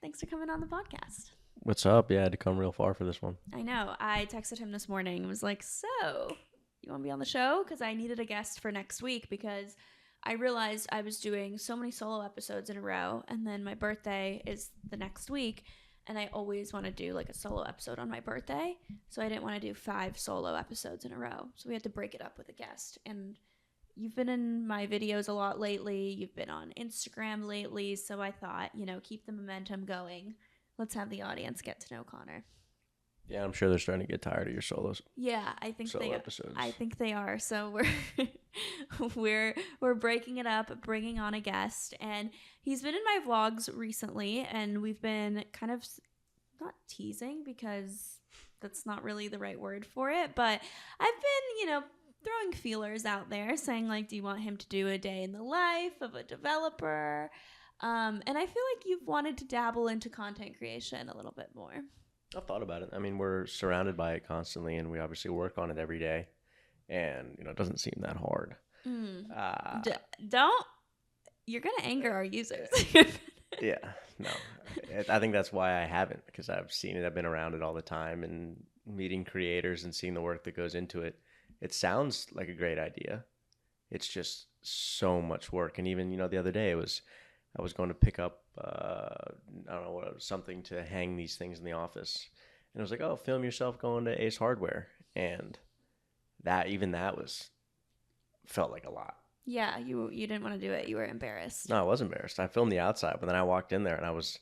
Thanks for coming on the podcast. What's up? Yeah, I had to come real far for this one. I know. I texted him this morning and was like, so, you want to be on the show? Because I needed a guest for next week because I realized I was doing so many solo episodes in a row, and then my birthday is the next week, and I always want to do like a solo episode on my birthday, so I didn't want to do 5 solo episodes in a row. So we had to break it up with a guest, and you've been in my videos a lot lately. You've been on Instagram lately, so I thought, keep the momentum going. Let's have the audience get to know Connor. Yeah, I'm sure they're starting to get tired of your solos. Yeah, I think solo episodes. I think they are. So we're breaking it up, bringing on a guest, and he's been in my vlogs recently, and we've been kind of not teasing because that's not really the right word for it, but I've been, throwing feelers out there saying like, do you want him to do a day in the life of a developer? And I feel like you've wanted to dabble into content creation a little bit more. I've thought about it. I mean, we're surrounded by it constantly, and we obviously work on it every day, and it doesn't seem that hard. You're gonna anger our users. Yeah, no, I think that's why I haven't, because I've seen it. I've been around it all the time and meeting creators and seeing the work that goes into it. It sounds like a great idea. It's just so much work. And even, the other day I was going to pick up, something to hang these things in the office. And I was like, oh, film yourself going to Ace Hardware. And that felt like a lot. Yeah, you didn't want to do it. You were embarrassed. No, I was embarrassed. I filmed the outside, but then I walked in there and I was,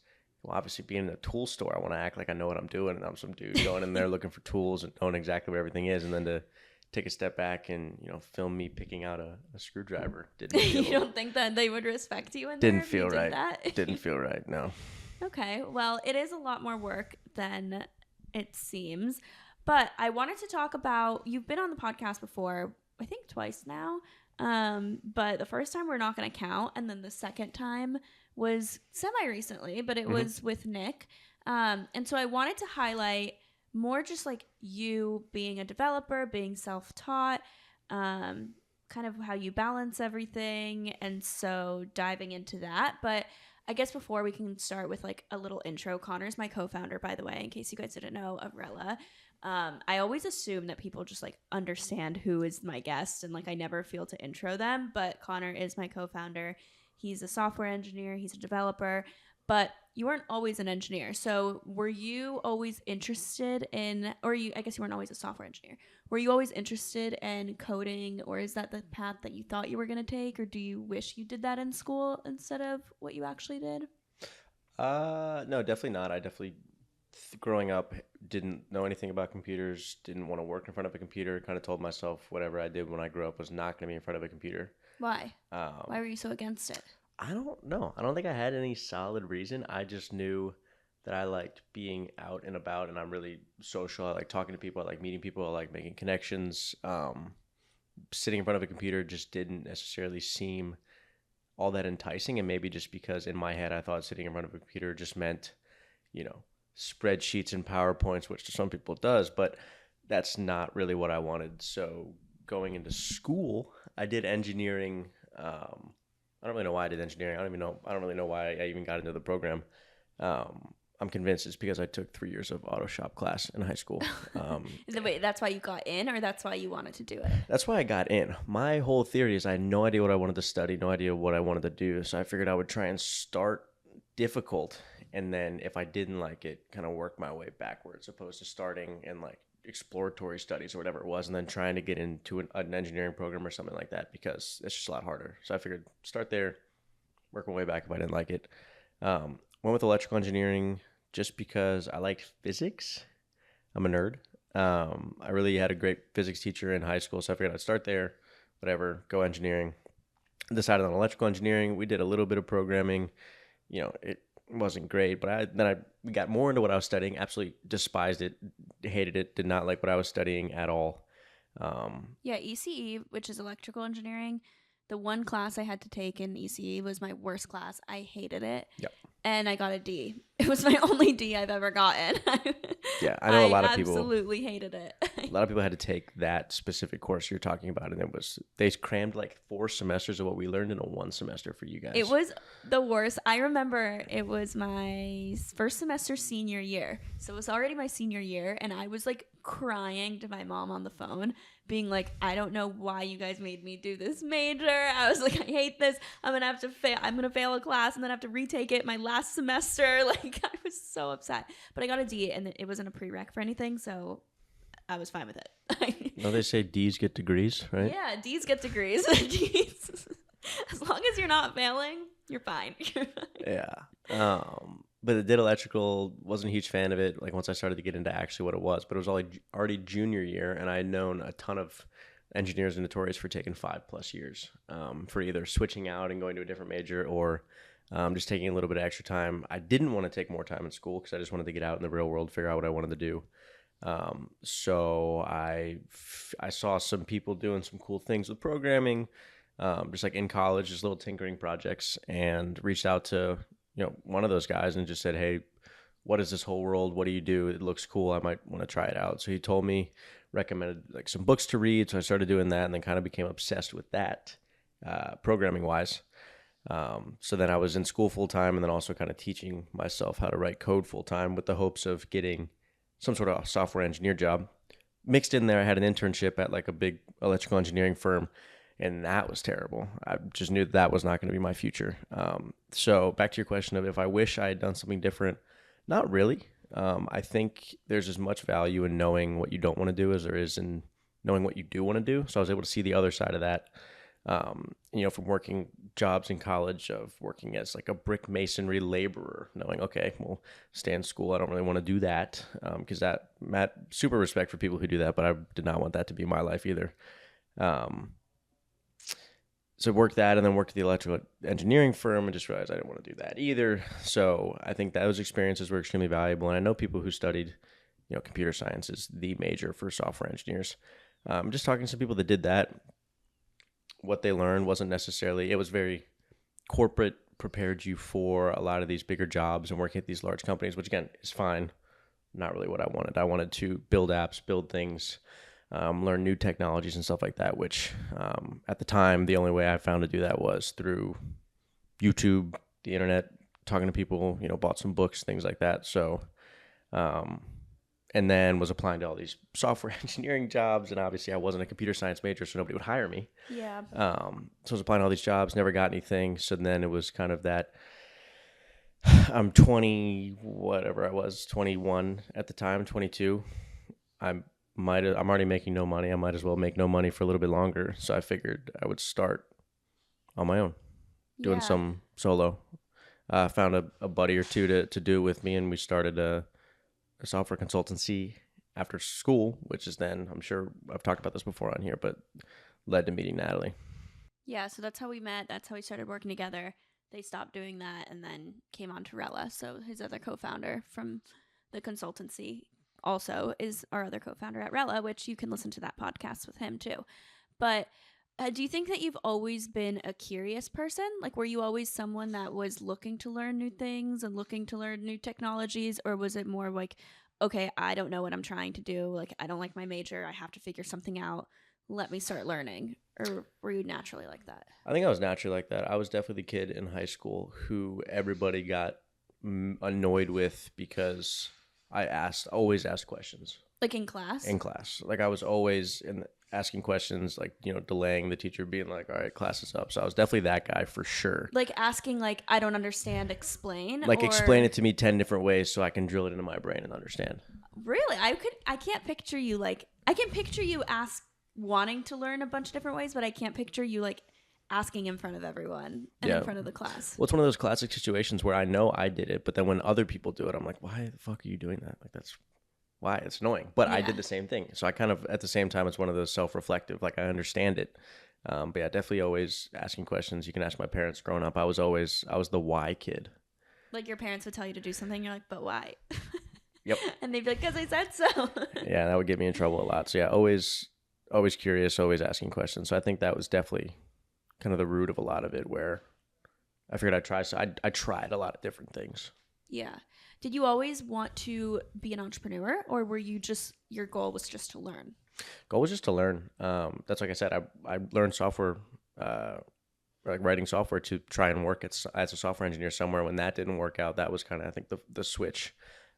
obviously being in a tool store, I want to act like I know what I'm doing. And I'm some dude going in there looking for tools and knowing exactly where everything is. And then to take a step back and film me picking out a screwdriver didn't feel you don't think that they would respect you in didn't there feel if you right did that? Didn't feel right. No. Okay, well, it is a lot more work than it seems, but I wanted to talk about, you've been on the podcast before, I think twice now, but the first time we're not going to count, and then the second time was semi-recently, but it was with Nick, and so I wanted to highlight more just like you being a developer, being self-taught, kind of how you balance everything. And so diving into that. But I guess before we can start with like a little intro, Connor's my co-founder, by the way, in case you guys didn't know, of Rella. I always assume that people just like understand who is my guest, and like I never feel to intro them, but Connor is my co-founder. He's a software engineer. He's a developer. But you weren't always an engineer. So were you always interested in, I guess you weren't always a software engineer. Were you always interested in coding, or is that the path that you thought you were going to take? Or do you wish you did that in school instead of what you actually did? No, definitely not. I definitely, growing up, didn't know anything about computers, didn't want to work in front of a computer, kind of told myself whatever I did when I grew up was not going to be in front of a computer. Why? Why were you so against it? I don't know. I don't think I had any solid reason. I just knew that I liked being out and about, and I'm really social. I like talking to people. I like meeting people. I like making connections. Sitting in front of a computer just didn't necessarily seem all that enticing, and maybe just because in my head I thought sitting in front of a computer just meant, spreadsheets and PowerPoints, which to some people it does, but that's not really what I wanted. So going into school, I did engineering. I don't really know why I did engineering. I don't really know why I even got into the program. I'm convinced it's because I took 3 years of auto shop class in high school. Wait, that's why you got in, or that's why you wanted to do it? That's why I got in. My whole theory is I had no idea what I wanted to study, no idea what I wanted to do. So I figured I would try and start difficult, and then if I didn't like it, kind of work my way backwards, opposed to starting in like exploratory studies or whatever it was, and then trying to get into an engineering program or something like that, because it's just a lot harder. So I figured start there, work my way back if I didn't like it. Went with electrical engineering just because I liked physics. I'm a nerd. I really had a great physics teacher in high school, so I figured I'd start there, whatever, go engineering. Decided on electrical engineering. We did a little bit of programming. It wasn't great, but I got more into what I was studying. Absolutely despised it, hated it, did not like what I was studying at all. Yeah, ECE, which is electrical engineering, the one class I had to take in ECE was my worst class. I hated it. Yep. And I got a D. It was my only D I've ever gotten. Yeah, I know a lot of I people. absolutely hated it. A lot of people had to take that specific course you're talking about, and they crammed like 4 semesters of what we learned into 1 semester for you guys. It was the worst. I remember it was my first semester senior year. So it was already my senior year, and I was like crying to my mom on the phone, being like, I don't know why you guys made me do this major. I was like, I hate this. I'm gonna have to fail. I'm gonna fail a class and then have to retake it my last semester. Like, I was so upset. But I got a D, and it wasn't a prereq for anything, so I was fine with it. No, they say D's get degrees, right? Yeah, D's get degrees. D's. As long as you're not failing, you're fine. Yeah. But the did electrical, wasn't a huge fan of it. Like once I started to get into actually what it was, but it was already junior year, and I had known a ton of engineers notorious for taking 5+ years for either switching out and going to a different major or just taking a little bit of extra time. I didn't want to take more time in school because I just wanted to get out in the real world, figure out what I wanted to do. So I saw some people doing some cool things with programming, just like in college, just little tinkering projects, and reached out to, one of those guys and just said, hey, what is this whole world? What do you do? It looks cool. I might want to try it out. So he told me, recommended like some books to read. So I started doing that and then kind of became obsessed with that, programming wise. So then I was in school full time and then also kind of teaching myself how to write code full time with the hopes of getting some sort of software engineer job. Mixed in there, I had an internship at like a big electrical engineering firm, and that was terrible. I just knew that was not going to be my future. So back to your question of if I wish I had done something different, not really. I think there's as much value in knowing what you don't want to do as there is in knowing what you do want to do. So I was able to see the other side of that. From working jobs in college of working as like a brick masonry laborer, knowing, okay, well, stay in school. I don't really want to do that because super respect for people who do that, but I did not want that to be my life either. So worked that and then worked at the electrical engineering firm and just realized I didn't want to do that either. So I think those experiences were extremely valuable. And I know people who studied, computer science is the major for software engineers. Just talking to some people that did that, what they learned wasn't necessarily, it was very corporate, prepared you for a lot of these bigger jobs and working at these large companies, which again is fine. Not really what I wanted. I wanted to build apps, build things, learn new technologies and stuff like that, which at the time, the only way I found to do that was through YouTube, the internet, talking to people, bought some books, things like that. So, and then was applying to all these software engineering jobs. And obviously I wasn't a computer science major, so nobody would hire me. Yeah. So I was applying to all these jobs, never got anything. So then it was kind of that I'm 20, whatever I was, 21 at the time, 22. I'm already making no money. I might as well make no money for a little bit longer. So I figured I would start on my own, doing some solo. Found a buddy or two to do it with me, and we started a software consultancy after school, which is then, I'm sure I've talked about this before on here, but led to meeting Natalie. Yeah, so that's how we met. That's how we started working together. They stopped doing that and then came on to Rella. So his other co-founder from the consultancy also is our other co-founder at Rella, which you can listen to that podcast with him too. But do you think that you've always been a curious person? Like, were you always someone that was looking to learn new things and looking to learn new technologies? Or was it more like, okay, I don't know what I'm trying to do. Like, I don't like my major. I have to figure something out. Let me start learning. Or were you naturally like that? I think I was naturally like that. I was definitely the kid in high school who everybody got annoyed with because I always asked questions. Like in class? In class. Like I was always asking questions, like, delaying the teacher being like, all right, class is up. So I was definitely that guy for sure. Like asking, like, I don't understand, explain? Like explain it to me 10 different ways so I can drill it into my brain and understand. Really? I can't picture you like, I can picture you wanting to learn a bunch of different ways, but I can't picture you like asking in front of everyone and in front of the class. Well, it's one of those classic situations where I know I did it, but then when other people do it, I'm like, why the fuck are you doing that? Like, that's why it's annoying. But I did the same thing. So I kind of, at the same time, it's one of those self-reflective, like I understand it. But yeah, definitely always asking questions. You can ask my parents growing up. I was the why kid. Like your parents would tell you to do something. You're like, but why? Yep. And they'd be like, because I said so. Yeah, that would get me in trouble a lot. So yeah, always curious, always asking questions. So I think that was definitely kind of the root of a lot of it, where I figured I'd try. So I tried a lot of different things. Yeah. Did you always want to be an entrepreneur, or were you just, your goal was just to learn? Goal was just to learn. That's like I said, I learned software, like writing software to try and work as a software engineer somewhere. When that didn't work out, that was kind of, I think, the switch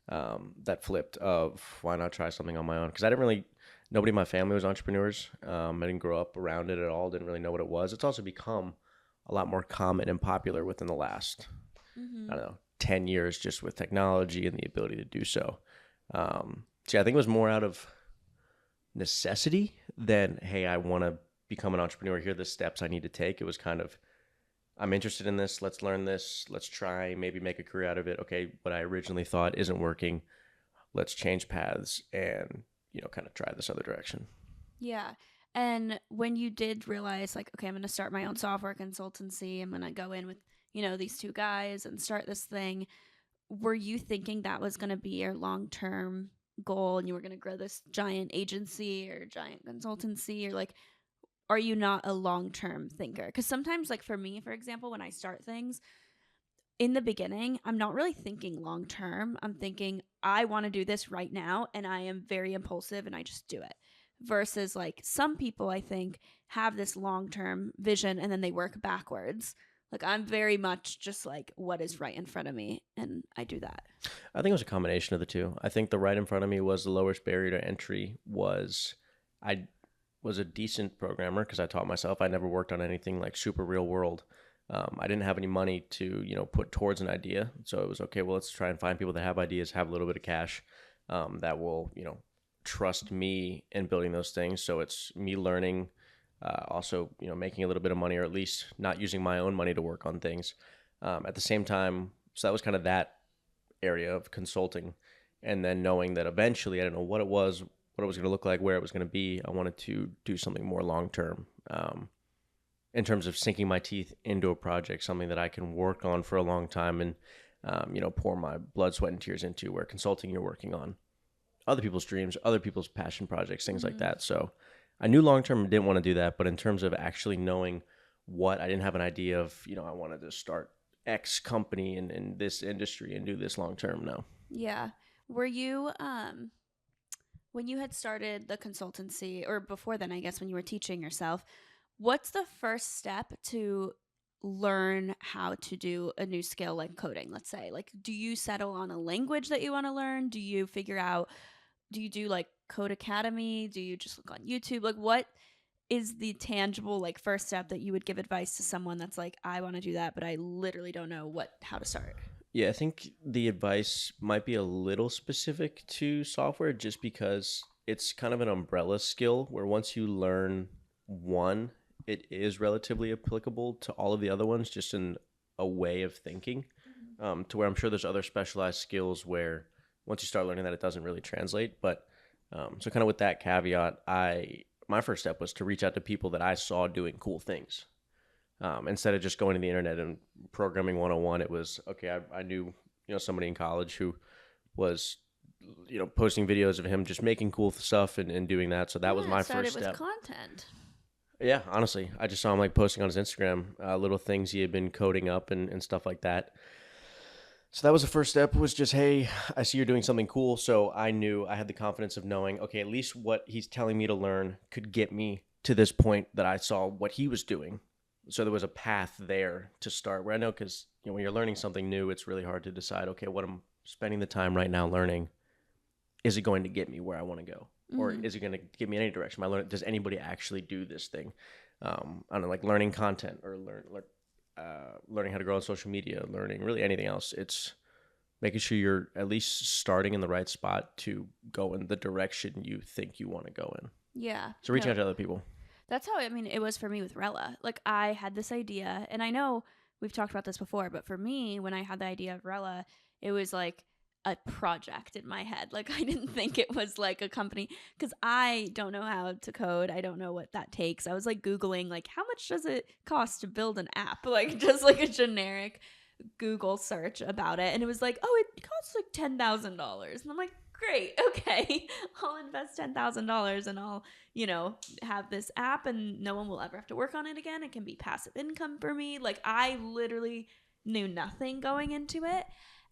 that flipped of why not try something on my own? Because I didn't really, nobody in my family was entrepreneurs. I didn't grow up around it at all. Didn't really know what it was. It's also become a lot more common and popular within the last, I don't know, 10 years just with technology and the ability to do so. So yeah, I think it was more out of necessity than, hey, I want to become an entrepreneur. Here are the steps I need to take. It was kind of, I'm interested in this. Let's learn this. Let's try, maybe make a career out of it. Okay, what I originally thought isn't working. Let's change paths and, kind of try this other direction. Yeah. And when you did realize, like, okay, I'm going to start my own software consultancy, I'm going to go in with, these two guys and start this thing, were you thinking that was going to be your long-term goal and you were going to grow this giant agency or giant consultancy, or like, are you not a long-term thinker? Because sometimes, like for me, for example, when I start things in the beginning, I'm not really thinking long-term. I'm thinking I want to do this right now, and I am very impulsive and I just do it. Versus like some people, I think, have this long-term vision and then they work backwards. Like I'm very much just like what is right in front of me, and I do that. I think it was a combination of the two. I think the right in front of me was the lowest barrier to entry was I was a decent programmer because I taught myself. I never worked on anything like super real world. I didn't have any money to, put towards an idea. So it was okay, well, let's try and find people that have ideas, have a little bit of cash that will, trust me in building those things. So it's me learning, also, making a little bit of money, or at least not using my own money to work on things. At the same time, so that was kind of that area of consulting. And then knowing that eventually, I didn't know what it was going to look like, where it was going to be. I wanted to do something more long-term in terms of sinking my teeth into a project, something that I can work on for a long time and, pour my blood, sweat, and tears into, where consulting, you're working on other people's dreams, other people's passion projects, things like that. So I knew long-term didn't want to do that, but in terms of actually knowing what, I didn't have an idea of, I wanted to start X company in this industry and do this long-term. No. Yeah. Were you, when you had started the consultancy, or before then, I guess, when you were teaching yourself, what's the first step to learn how to do a new skill like coding, let's say? Like, do you settle on a language that you want to learn? Do you figure out, do you do like Code Academy? Do you just look on YouTube? Like, what is the tangible like first step that you would give advice to someone that's like, I want to do that, but I literally don't know how to start? Yeah, I think the advice might be a little specific to software just because it's kind of an umbrella skill where once you learn one, it is relatively applicable to all of the other ones, just in a way of thinking, to where I'm sure there's other specialized skills where once you start learning that, it doesn't really translate. But so kind of with that caveat, my first step was to reach out to people that I saw doing cool things. Instead of just going to the internet and programming 101, it was, okay, I knew, somebody in college who was, posting videos of him just making cool stuff and doing that. So that was my first step. With content. Yeah, honestly, I just saw him like posting on his Instagram, little things he had been coding up and stuff like that. So that was the first step, was just, hey, I see you're doing something cool. So I knew, I had the confidence of knowing, okay, at least what he's telling me to learn could get me to this point that I saw what he was doing. So there was a path there to start, where I know, because when you're learning something new, it's really hard to decide, okay, what I'm spending the time right now learning, is it going to get me where I want to go? Or is it going to get me in any direction? Does anybody actually do this thing? I don't know, like learning content or learning how to grow on social media, learning really anything else. It's making sure you're at least starting in the right spot to go in the direction you think you want to go in. Yeah. So reaching out to other people. That's how, it was for me with Rella. Like, I had this idea, and I know we've talked about this before, but for me, when I had the idea of Rella, it was like a project in my head. Like, I didn't think it was like a company, because I don't know how to code. I don't know what that takes. I was like Googling, like, how much does it cost to build an app? Like, just like a generic Google search about it. And it was like, oh, it costs like $10,000. And I'm like, great, okay, I'll invest $10,000 and I'll, have this app and no one will ever have to work on it again. It can be passive income for me. Like, I literally knew nothing going into it.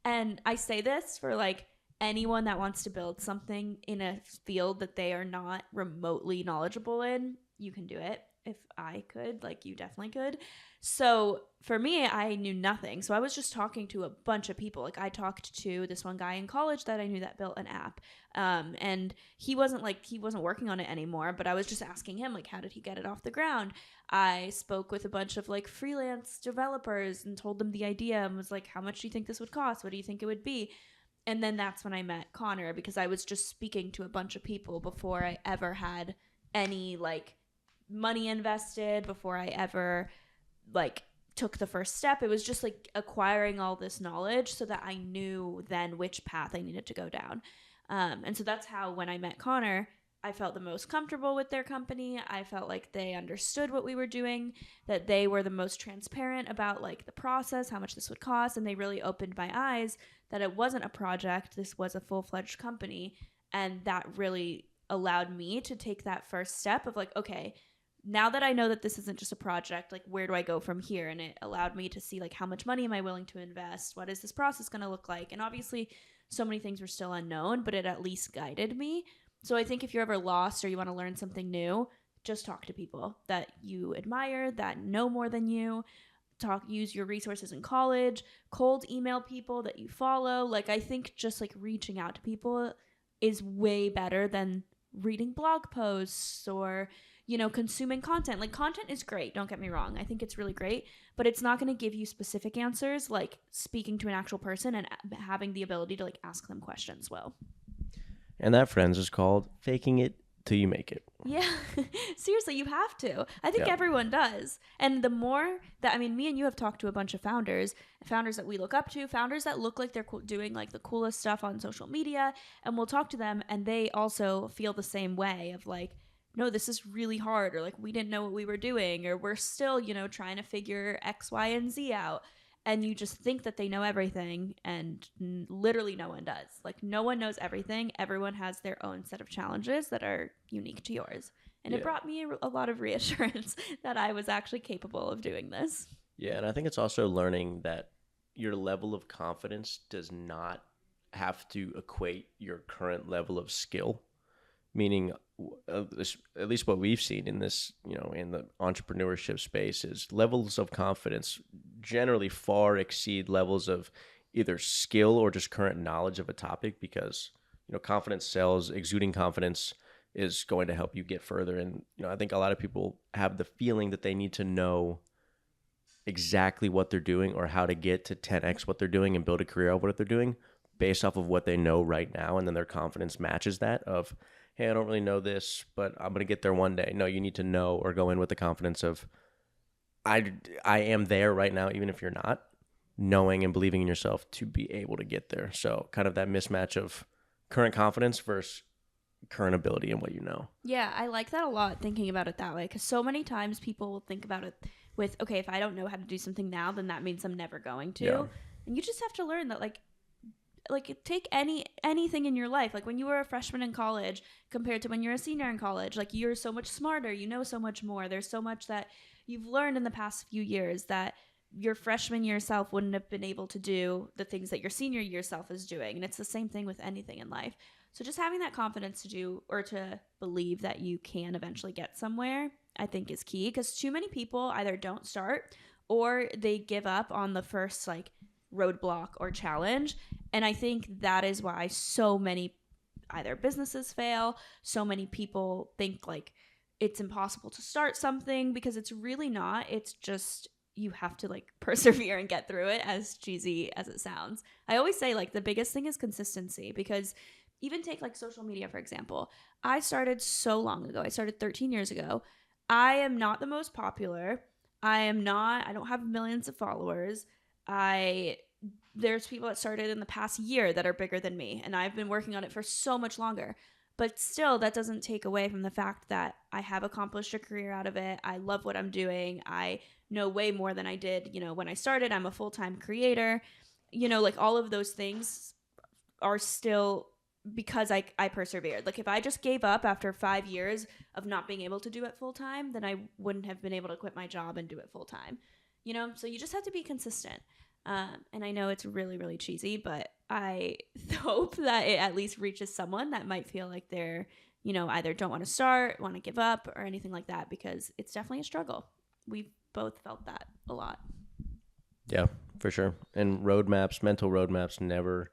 And I say this for like anyone that wants to build something in a field that they are not remotely knowledgeable in. You can do it. If I could, like, you definitely could. So for me, I knew nothing. So I was just talking to a bunch of people. Like, I talked to this one guy in college that I knew that built an app. And he wasn't working on it anymore, but I was just asking him, like, how did he get it off the ground? I spoke with a bunch of like freelance developers and told them the idea and was like, how much do you think this would cost? What do you think it would be? And then that's when I met Connor, because I was just speaking to a bunch of people before I ever had any like money invested, before I ever like took the first step. It was just like acquiring all this knowledge so that I knew then which path I needed to go down. And so that's how, when I met Connor, I felt the most comfortable with their company. I felt like they understood what we were doing, that they were the most transparent about like the process, how much this would cost, and they really opened my eyes that it wasn't a project, this was a full-fledged company. And that really allowed me to take that first step of like, okay, now that I know that this isn't just a project, like, where do I go from here? And it allowed me to see like, how much money am I willing to invest? What is this process going to look like? And obviously so many things were still unknown, but it at least guided me. So I think if you're ever lost or you want to learn something new, just talk to people that you admire, that know more than you. Use your resources in college, cold email people that you follow. Like, I think just like reaching out to people is way better than reading blog posts or, you know, consuming content. Like, content is great, don't get me wrong. I think it's really great, but it's not going to give you specific answers like speaking to an actual person and having the ability to like ask them questions well. And that, friends, is called faking it till you make it. Yeah, seriously, you have to. I think everyone does. And the more that, I mean, me and you have talked to a bunch of founders that we look up to, founders that look like they're doing like the coolest stuff on social media. And we'll talk to them and they also feel the same way of like, no, this is really hard, or like, we didn't know what we were doing, or we're still, you know, trying to figure X, Y, and Z out. And you just think that they know everything, and literally no one does. Like, no one knows everything. Everyone has their own set of challenges that are unique to yours. And it brought me a lot of reassurance that I was actually capable of doing this. Yeah, and I think it's also learning that your level of confidence does not have to equate your current level of skill. Meaning, at least what we've seen in this, you know, in the entrepreneurship space, is levels of confidence generally far exceed levels of either skill or just current knowledge of a topic, because, you know, confidence sells. Exuding confidence is going to help you get further. And, you know, I think a lot of people have the feeling that they need to know exactly what they're doing or how to get to 10x what they're doing and build a career of what they're doing based off of what they know right now. And then their confidence matches that of, hey, I don't really know this, but I'm going to get there one day. No, you need to know or go in with the confidence of, I am there right now, even if you're not, knowing and believing in yourself to be able to get there. So kind of that mismatch of current confidence versus current ability and what you know. Yeah, I like that a lot, thinking about it that way, because so many times people will think about it with, okay, if I don't know how to do something now, then that means I'm never going to. Yeah. And you just have to learn that, like take anything in your life, like when you were a freshman in college compared to when you're a senior in college, like, you're so much smarter, you know so much more, there's so much that you've learned in the past few years that your freshman year self wouldn't have been able to do the things that your senior year self is doing. And it's the same thing with anything in life. So just having that confidence to do, or to believe that you can eventually get somewhere, I think is key, because too many people either don't start or they give up on the first like roadblock or challenge. And I think that is why so many either businesses fail, so many people think like it's impossible to start something, because it's really not. It's just, you have to like persevere and get through it, as cheesy as it sounds. I always say like the biggest thing is consistency, because even take like social media, for example. I started so long ago. I started 13 years ago. I am not the most popular. I don't have millions of followers. There's people that started in the past year that are bigger than me, and I've been working on it for so much longer. But still, that doesn't take away from the fact that I have accomplished a career out of it. I love what I'm doing. I know way more than I did, when I started. I'm a full-time creator. Like all of those things are still because I persevered. Like if I just gave up after 5 years of not being able to do it full-time, then I wouldn't have been able to quit my job and do it full-time. So you just have to be consistent. And I know it's really, really cheesy, but I hope that it at least reaches someone that might feel like they're, either don't want to start, want to give up, or anything like that, because it's definitely a struggle. We've both felt that a lot. Yeah, for sure. And mental roadmaps never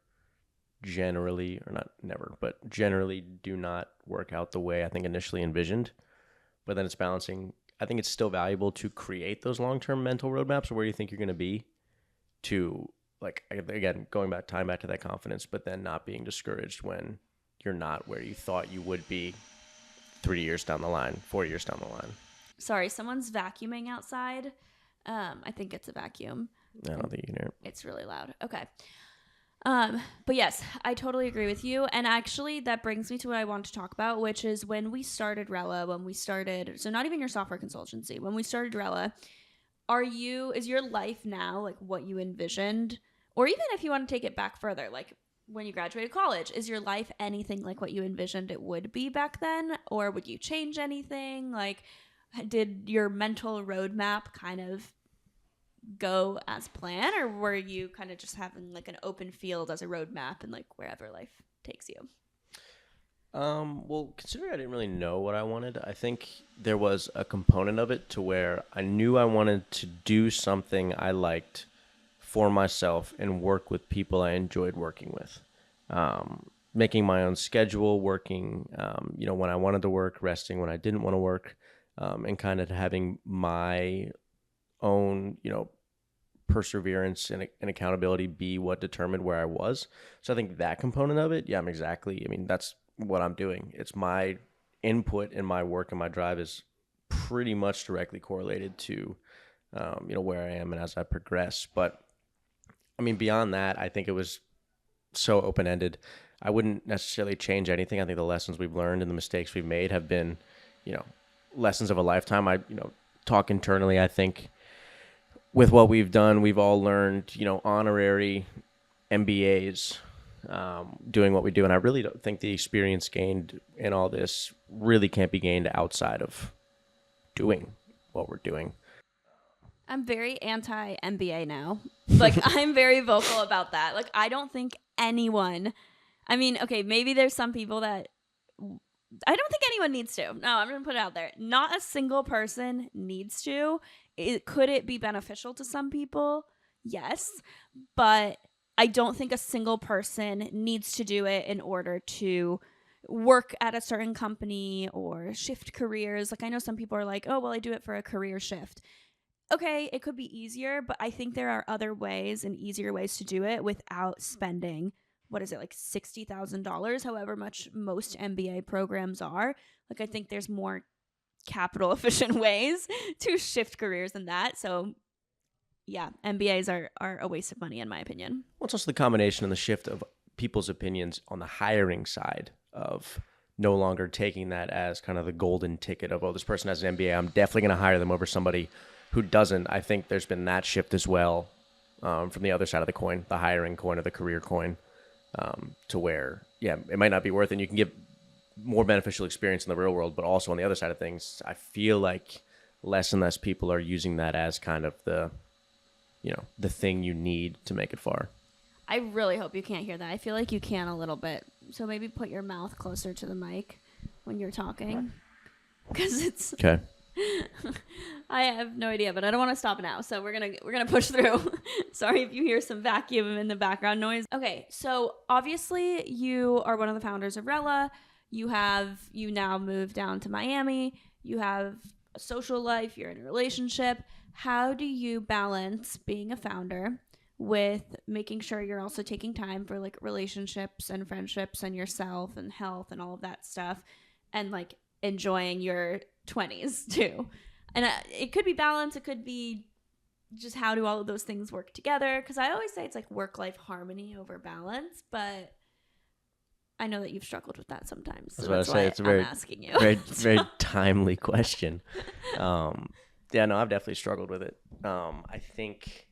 generally, or not never, but generally do not work out the way I think initially envisioned. But then it's balancing. I think it's still valuable to create those long-term mental roadmaps of where you think you're going to be, to, like, again, tying back to that confidence, but then not being discouraged when you're not where you thought you would be 3 years down the line, 4 years down the line. Sorry, someone's vacuuming outside. I think it's a vacuum. I don't think you can hear it. It's really loud. Okay. But yes, I totally agree with you. And actually that brings me to what I want to talk about, which is when we started Rella, so not even your software consultancy, when we started Rella, is your life now like what you envisioned? Or even if you want to take it back further, like when you graduated college, is your life anything like what you envisioned it would be back then? Or would you change anything? Like, did your mental roadmap kind of go as planned, or were you kind of just having like an open field as a roadmap and like wherever life takes you? Well, considering I didn't really know what I wanted, I think there was a component of it to where I knew I wanted to do something I liked for myself and work with people I enjoyed working with. Making my own schedule, working, when I wanted to work, resting when I didn't want to work, and kind of having my own, perseverance and accountability be what determined where I was. So I think that component of it, that's what I'm doing. It's my input and my work and my drive is pretty much directly correlated to, where I am and as I progress. But I mean, beyond that, I think it was so open-ended. I wouldn't necessarily change anything. I think the lessons we've learned and the mistakes we've made have been, lessons of a lifetime. I talk internally, I think, with what we've done, we've all learned, honorary MBAs, doing what we do. And I really don't think the experience gained in all this really can't be gained outside of doing what we're doing. I'm very anti-MBA now. Like, I'm very vocal about that. Like, I don't think anyone, okay, maybe there's some people that, I don't think anyone needs to. No, I'm going to put it out there. Not a single person needs to. Could it be beneficial to some people? Yes. But I don't think a single person needs to do it in order to work at a certain company or shift careers. Like, I know some people are like, oh, well, I do it for a career shift. Okay, it could be easier, but I think there are other ways and easier ways to do it without spending, what is it, like $60,000, however much most MBA programs are. Like, I think there's more capital efficient ways to shift careers than that. So yeah, MBAs are a waste of money in my opinion. Well, it's also the combination and the shift of people's opinions on the hiring side of no longer taking that as kind of the golden ticket of, oh, this person has an MBA, I'm definitely going to hire them over somebody who doesn't. I think there's been that shift as well, from the other side of the coin, the hiring coin or the career coin, to where, it might not be worth it. And you can get more beneficial experience in the real world, but also on the other side of things, I feel like less and less people are using that as kind of the thing you need to make it far. I really hope you can't hear that. I feel like you can a little bit. So maybe put your mouth closer to the mic when you're talking, because it's okay. I have no idea, but I don't want to stop now. So we're gonna push through. Sorry if you hear some vacuum in the background noise. Okay, so obviously you are one of the founders of Rella. You now moved down to Miami. You have a social life. You're in a relationship. How do you balance being a founder with making sure you're also taking time for like relationships and friendships and yourself and health and all of that stuff, and like enjoying your 20s too? And it could be balance. It could be just how do all of those things work together? Because I always say it's like work-life harmony over balance, but I know that you've struggled with that sometimes. So that's why I'm asking you. Very timely question. Yeah, no, I've definitely struggled with it. I think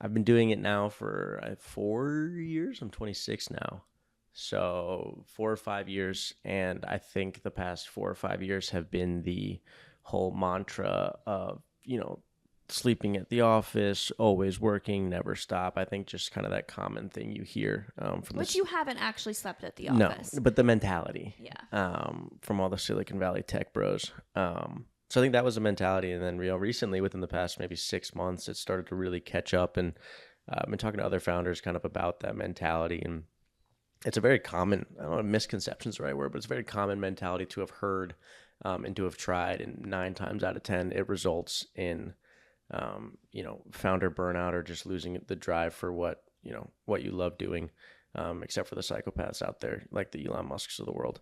I've been doing it now for 4 years. I'm 26 now. So 4 or 5 years. And I think the past 4 or 5 years have been the whole mantra of, sleeping at the office, always working, never stop. I think just kind of that common thing you hear from Which you haven't actually slept at the no, office. but the mentality, Yeah. from all the Silicon Valley tech bros. So I think that was a mentality, and then recently, within the past maybe 6 months, it started to really catch up. And I've been talking to other founders kind of about that mentality, and it's a very common, I don't know if misconception's the right word, but it's a very common mentality to have heard and to have tried. And 9 times out of 10, it results in, founder burnout or just losing the drive for what you love doing, except for the psychopaths out there, like the Elon Musks of the world.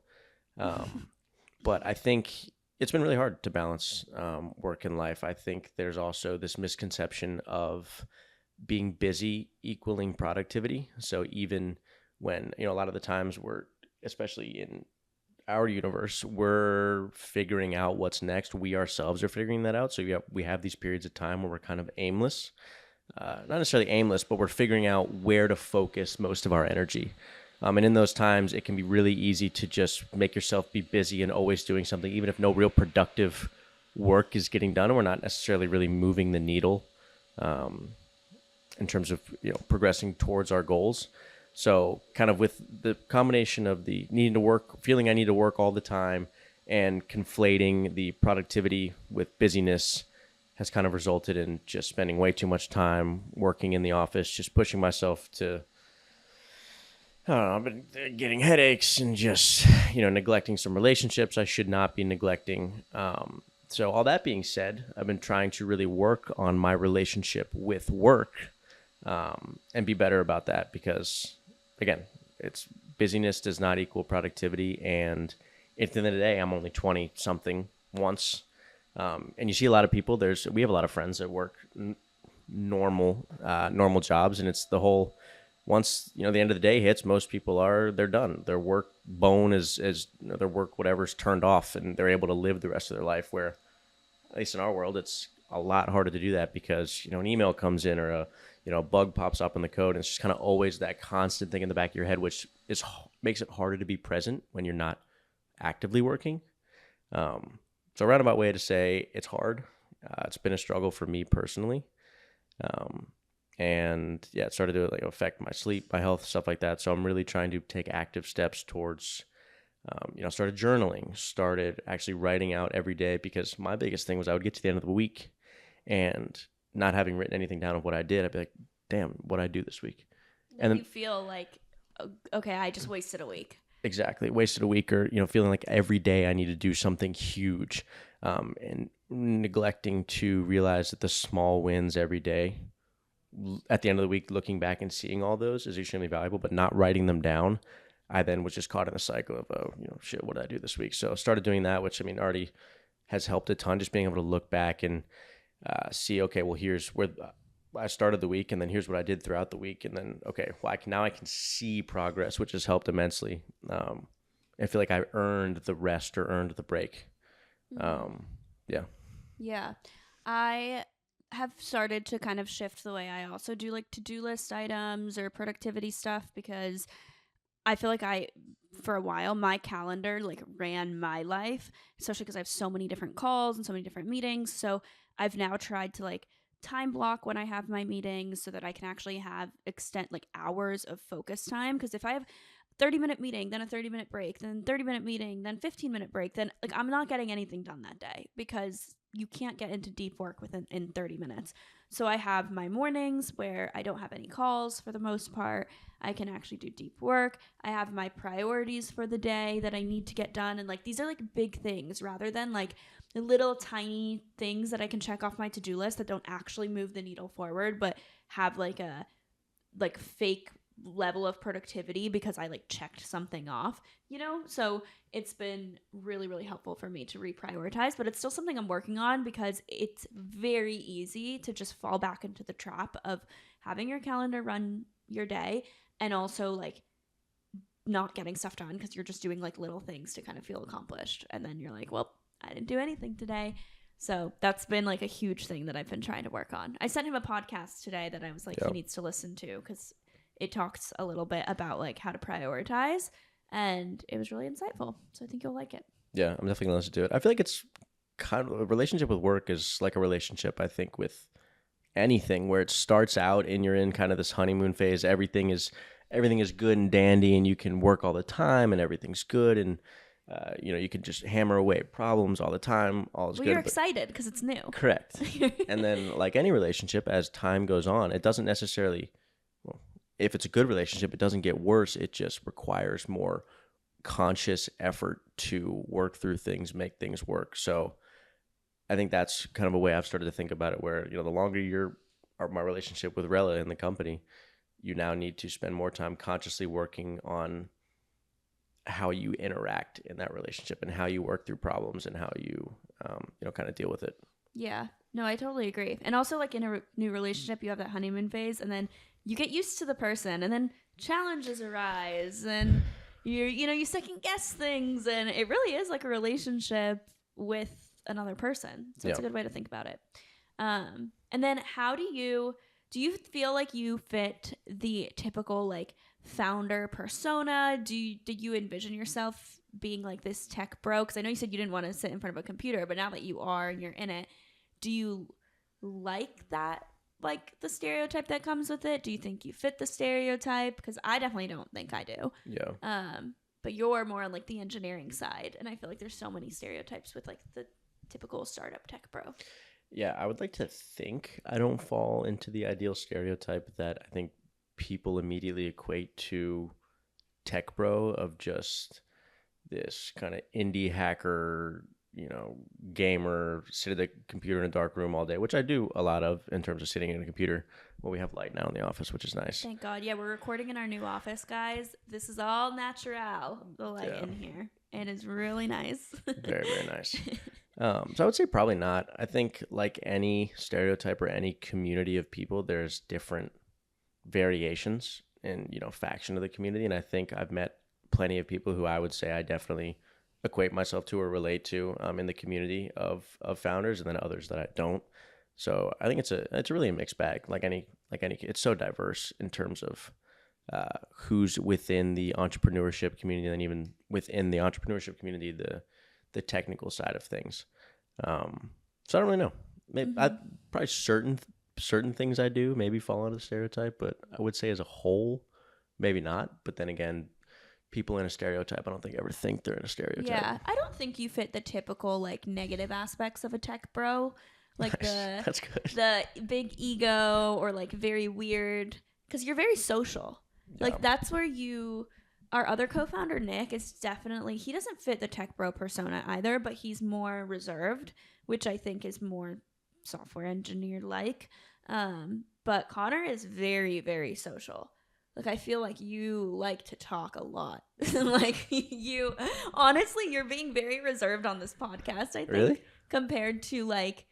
But I think it's been really hard to balance work and life. I think there's also this misconception of being busy equaling productivity. So even when, a lot of the times especially in our universe, we're figuring out what's next. We ourselves are figuring that out. So we have these periods of time where we're kind of aimless, not necessarily aimless, but we're figuring out where to focus most of our energy. And in those times, it can be really easy to just make yourself be busy and always doing something, even if no real productive work is getting done, and we're not necessarily really moving the needle in terms of progressing towards our goals. So kind of with the combination of the needing to work, feeling I need to work all the time, and conflating the productivity with busyness has kind of resulted in just spending way too much time working in the office, just pushing myself to, I don't know, I've been getting headaches and just, neglecting some relationships I should not be neglecting. So all that being said, I've been trying to really work on my relationship with work and be better about that, because again, it's busyness does not equal productivity. And at the end of the day, I'm only 20 something once. And you see a lot of people, we have a lot of friends that work normal jobs. And it's the whole, once, the end of the day hits, most people they're done. Their work bone is their work, whatever's turned off, and they're able to live the rest of their life, where at least in our world, it's a lot harder to do that because, an email comes in or a bug pops up in the code, and it's just kind of always that constant thing in the back of your head, which makes it harder to be present when you're not actively working. So a roundabout way to say it's hard. It's been a struggle for me personally. And yeah, it started to affect my sleep, my health, stuff like that. So I'm really trying to take active steps towards, started journaling, started actually writing out every day, because my biggest thing was I would get to the end of the week and not having written anything down of what I did, I'd be like, damn, what'd I do this week? And then you feel like, okay, I just wasted a week. Exactly. Wasted a week, or, feeling like every day I need to do something huge, and neglecting to realize that the small wins every day at the end of the week, looking back and seeing all those is extremely valuable, but not writing them down. I then was just caught in the cycle of, shit, what did I do this week? So I started doing that, which already has helped a ton, just being able to look back and see, okay, well, here's where I started the week, and then here's what I did throughout the week. And then, okay, well, now I can see progress, which has helped immensely. I feel like I earned the rest or earned the break. Yeah. Yeah. I have started to kind of shift the way I also do like to-do list items or productivity stuff, because I feel like for a while, my calendar ran my life, especially because I have so many different calls and so many different meetings. So I've now tried to time block when I have my meetings so that I can actually extend hours of focus time. Because if I have 30-minute meeting, then a 30-minute break, then 30-minute meeting, then 15-minute break, then I'm not getting anything done that day, because you can't get into deep work in 30 minutes. So I have my mornings where I don't have any calls for the most part. I can actually do deep work. I have my priorities for the day that I need to get done. And these are big things rather than little tiny things that I can check off my to-do list that don't actually move the needle forward, but have a fake level of productivity because I checked something off, So it's been really, really helpful for me to reprioritize, but it's still something I'm working on, because it's very easy to just fall back into the trap of having your calendar run your day and also not getting stuff done because you're just doing little things to kind of feel accomplished. And then you're like, well, I didn't do anything today. So that's been a huge thing that I've been trying to work on. I sent him a podcast today that I was he needs to listen to, because it talks a little bit about how to prioritize, and it was really insightful. So I think you'll like it. Yeah, I'm definitely gonna listen to it. I feel like it's kind of a relationship with work is like a relationship, I think, with anything, where it starts out and you're in kind of this honeymoon phase. Everything is good and dandy, and you can work all the time, and everything's good, and you can just hammer away at problems all the time. All is Well, good. you're excited because it's new. Correct. And then, like any relationship, as time goes on, it doesn't necessarily. Well, if it's a good relationship, it doesn't get worse. It just requires more conscious effort to work through things, make things work. So I think that's kind of a way I've started to think about it, where, the longer my relationship with Rella and the company, you now need to spend more time consciously working on how you interact in that relationship and how you work through problems and how you, kind of deal with it. Yeah, no, I totally agree. And also, like, in a new relationship, you have that honeymoon phase, and then you get used to the person, and then challenges arise, and you second guess things, and it really is like a relationship with another person. So it's a good way to think about it. And then how do you feel like you fit the typical like founder persona? Do you envision yourself being like this tech bro? Because I know you said you didn't want to sit in front of a computer, but now that you are and you're in it, do you like that, like the stereotype that comes with it? Do you think you fit the stereotype? Because I definitely don't think I do. Yeah. But you're more on like the engineering side, and I feel like there's so many stereotypes with like the typical startup tech bro. Yeah, I would like to think I don't fall into the ideal stereotype that I think people immediately equate to tech bro, of just this kind of indie hacker, gamer, sit at the computer in a dark room all day, which I do a lot of in terms of sitting in a computer. Well, we have light now in the office, which is nice. Thank God. Yeah, we're recording in our new office, guys. This is all natural, the light in here. It is really nice. Very, very nice. So I would say probably not. I think like any stereotype or any community of people, there's different variations in, faction of the community. And I think I've met plenty of people who I would say I definitely equate myself to or relate to in the community of founders, and then others that I don't. So I think it's really a mixed bag. Like any, it's so diverse in terms of who's within the entrepreneurship community, and then even within the entrepreneurship community, the technical side of things. So I don't really know. Maybe probably certain things I do maybe fall into the stereotype, but I would say as a whole, maybe not. But then again, people in a stereotype, I don't think ever think they're in a stereotype. Yeah, I don't think you fit the typical like negative aspects of a tech bro, like nice. That's good. The big ego or like very weird, because you're very social. Yeah. Like that's where our other co-founder Nick is definitely, he doesn't fit the tech bro persona either, but he's more reserved, which I think is more software engineer like. But Connor is very, very social. Like, I feel like you like to talk a lot. Like, honestly, you're being very reserved on this podcast, I think. Really? Compared to, like,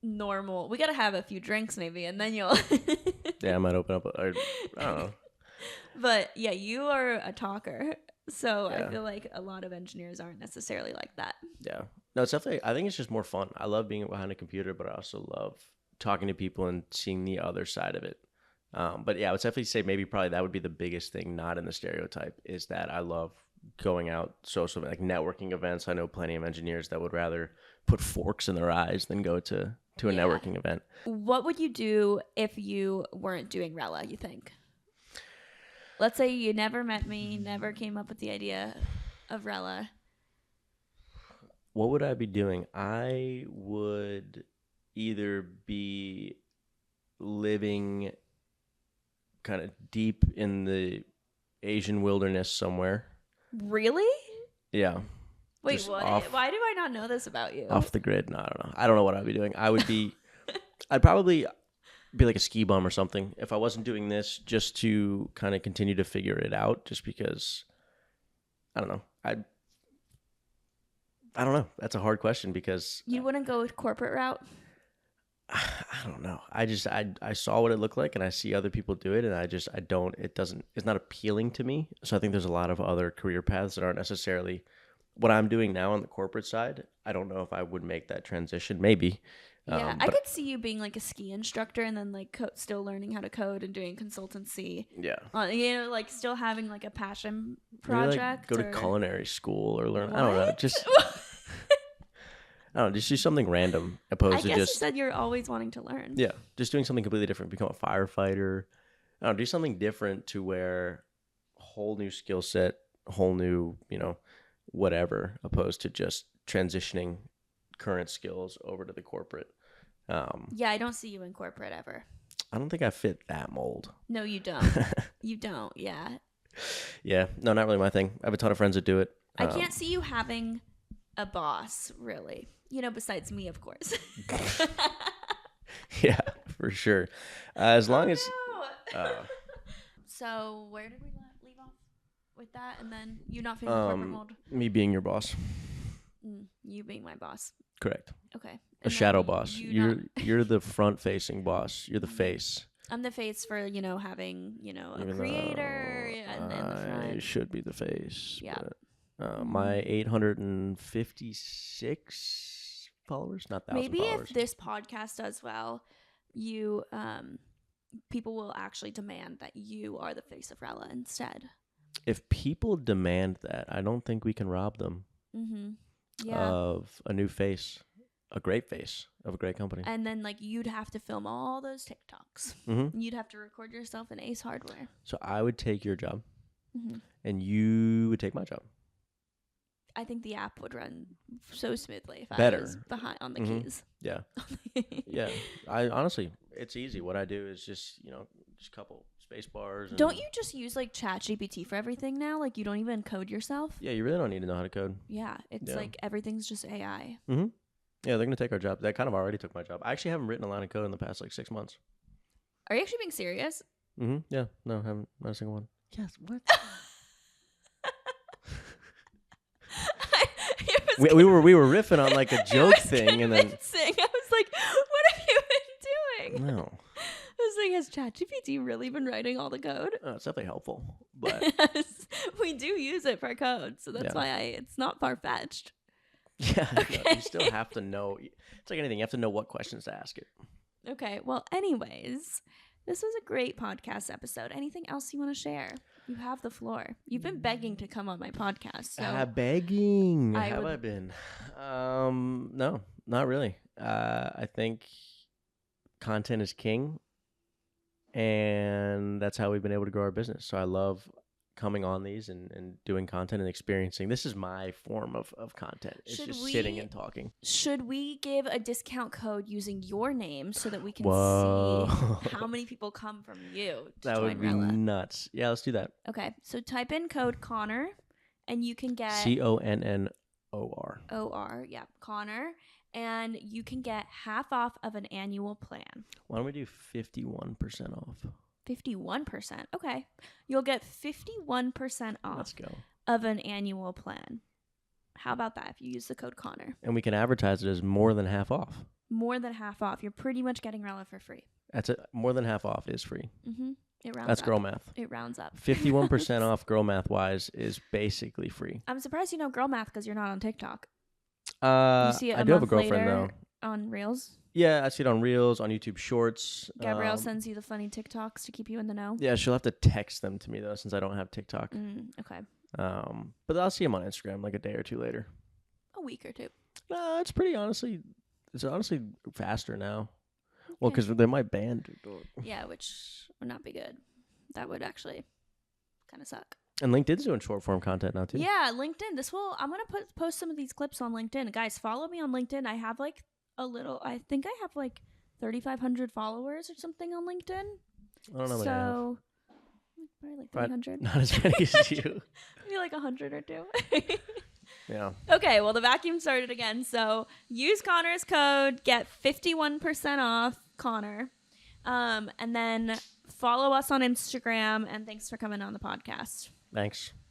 normal. We got to have a few drinks, maybe, and then you'll... Yeah, I might open up. I don't know. But, yeah, you are a talker. So, yeah. I feel like a lot of engineers aren't necessarily like that. Yeah. No, it's definitely... I think it's just more fun. I love being behind a computer, but I also love talking to people and seeing the other side of it. But yeah, I would definitely say probably that would be the biggest thing, not in the stereotype, is that I love going out social, like networking events. I know plenty of engineers that would rather put forks in their eyes than go to a networking event. What would you do if you weren't doing Rella, you think? Let's say you never met me, never came up with the idea of Rella. What would I be doing? I would either be living kind of deep in the Asian wilderness somewhere. Really? Yeah. Wait, what? Why do I not know this about you? Off the grid? No, I don't know. I don't know what I'd be doing. I'd probably be like a ski bum or something if I wasn't doing this, just to kind of continue to figure it out, just because, I don't know. I don't know. That's a hard question because... You wouldn't go with corporate route? I don't know. I saw what it looked like, and I see other people do it, and it's not appealing to me. So I think there's a lot of other career paths that aren't necessarily what I'm doing now on the corporate side. I don't know if I would make that transition. Maybe. Yeah, I could see you being like a ski instructor and then like still learning how to code and doing consultancy. Yeah. Like still having like a passion project. Maybe, like, go to culinary school or learn. What? I don't know. Just... I don't know, just do something random I opposed to guess just you said you're always wanting to learn. yeah, just doing something completely different. Become a firefighter. I don't know, do something different to where whole new skill set, whole new, whatever, opposed to just transitioning current skills over to the corporate. Yeah, I don't see you in corporate ever. I don't think I fit that mold. No, you don't. You don't. Yeah. Yeah, no, not really my thing. I have a ton of friends that do it. I can't see you having a boss, really. Besides me, of course. Yeah, for sure. As long as. No. So where did we leave off with that? And then you not fitting the corporate mold? Me being your boss. You being my boss. Correct. Okay. A shadow boss. You're the front-facing boss. You're the face. I'm the face for, having, a creator and the front. I should be the face. Yeah. But, my 856 followers, not 1,000 Maybe followers. if this podcast does well, you people will actually demand that you are the face of Rella instead. If people demand that, I don't think we can rob them of a new face, a great face of a great company. And then you'd have to film all those TikToks. Mm-hmm. You'd have to record yourself in Ace Hardware. So I would take your job, and you would take my job. I think the app would run so smoothly if I was behind on the keys. Yeah. Yeah. I honestly, it's easy. What I do is just a couple space bars. Don't you just use ChatGPT for everything now? You don't even code yourself? Yeah, you really don't need to know how to code. Yeah. It's everything's just AI. Mm-hmm. Yeah, they're going to take our job. They kind of already took my job. I actually haven't written a line of code in the past 6 months. Are you actually being serious? Mm-hmm. Yeah. No, I haven't. Not a single one. Yes. What? we were riffing on a joke thing, and then I was like, "What have you been doing?" No, I was like, "Has ChatGPT really been writing all the code?" It's definitely helpful, but yes, we do use it for code, so that's why it's not far fetched. Yeah, okay. No, you still have to know. It's like anything; you have to know what questions to ask it. Okay. Well, anyways, this was a great podcast episode. Anything else you want to share? You have the floor. You've been begging to come on my podcast. So begging. Have I been? No, not really. I think content is king, and that's how we've been able to grow our business. So I love coming on these and doing content and experiencing. This is my form of content. It's just sitting and talking. Should we give a discount code using your name so that we can see how many people come from you to that join would be Rella? Nuts. Yeah, let's do that. Okay, so type in code Connor and you can get CONNOR. OR, yeah, Connor, and you can get half off of an annual plan. Why don't we do 51% off? 51%. Okay. You'll get 51% off. Let's go. Of an annual plan. How about that if you use the code Connor? And we can advertise it as more than half off. More than half off. You're pretty much getting Rella for free. That's it. More than half off is free. Mm-hmm. It rounds That's up. girl math. It rounds up. 51% off girl math wise is basically free. I'm surprised you know girl math because you're not on TikTok. You see it I do have a girlfriend though. On Reels? Yeah, I see it on Reels, on YouTube Shorts. Gabrielle sends you the funny TikToks to keep you in the know. Yeah, she'll have to text them to me though, since I don't have TikTok. Okay. But I'll see them on Instagram a day or two later. A week or two. It's it's honestly faster now. Okay. Well, because they might ban TikTok. Yeah, which would not be good. That would actually kind of suck. And LinkedIn's doing short form content now too. Yeah, LinkedIn. I'm gonna post some of these clips on LinkedIn. Guys, follow me on LinkedIn. I have I think I have 3,500 followers or something on LinkedIn. I don't know. So probably 300. Not as many as you. Maybe 100 or 2. Yeah. Okay, well the vacuum started again. So use Connor's code, get 51% off Connor. And then follow us on Instagram, and thanks for coming on the podcast. Thanks.